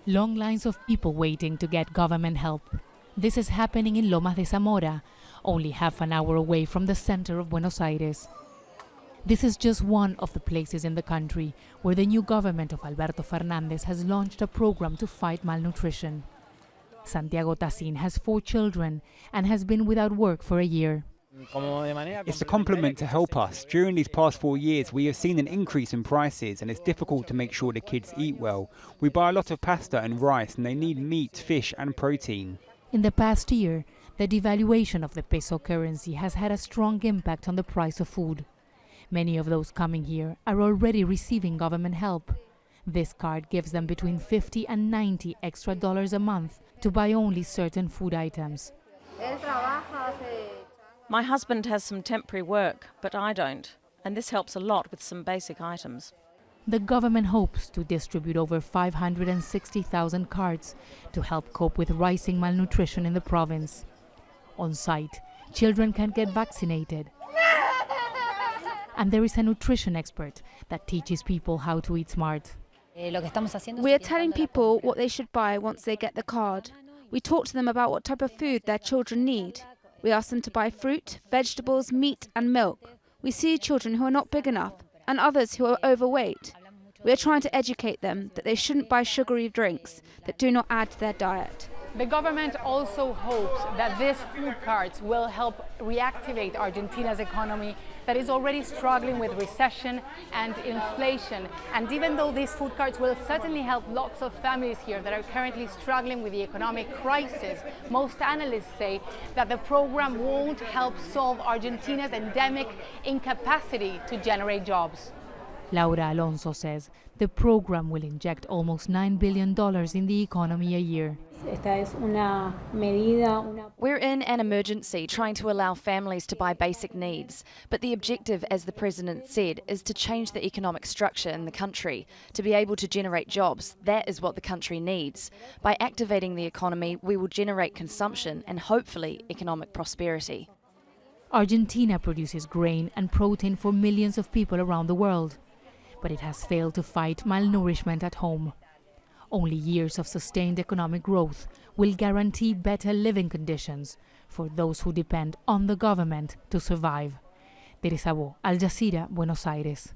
Long lines of people waiting to get government help. This is happening in Lomas de Zamora, only half an hour away from the center of Buenos Aires. This is just one of the places in the country where the new government of Alberto Fernández has launched a program to fight malnutrition. Santiago TASIN has 4 children and has been without work for a year. It's a compliment to help us. During these past 4 years, we have seen an increase in prices and it's difficult to make sure the kids eat well. We buy a lot of pasta and rice and they need meat, fish and protein. In the past year, the devaluation of the peso currency has had a strong impact on the price of food. Many of those coming here are already receiving government help. This card gives them between $50 and $90 extra a month to buy only certain food items. My husband has some temporary work, but I don't, and this helps a lot with some basic items. The government hopes to distribute over 560,000 cards to help cope with rising malnutrition in the province. On site, children can get vaccinated. And there is a nutrition expert that teaches people how to eat smart. We are telling people what they should buy once they get the card. We talk to them about what type of food their children need. We ask them to buy fruit, vegetables, meat and milk. We see children who are not big enough and others who are overweight. We are trying to educate them that they shouldn't buy sugary drinks that do not add to their diet. The government also hopes that these food cards will help reactivate Argentina's economy that is already struggling with recession and inflation. And even though these food cards will certainly help lots of families here that are currently struggling with the economic crisis, most analysts say that the program won't help solve Argentina's endemic incapacity to generate jobs. Laura Alonso says the program will inject almost $9 billion in the economy a year. We're in an emergency trying to allow families to buy basic needs, but the objective, as the President said, is to change the economic structure in the country, to be able to generate jobs. That is what the country needs. By activating the economy, we will generate consumption and hopefully economic prosperity. Argentina produces grain and protein for millions of people around the world, but it has failed to fight malnourishment at home. Only years of sustained economic growth will guarantee better living conditions for those who depend on the government to survive. Teresa, Al Jazeera, Buenos Aires.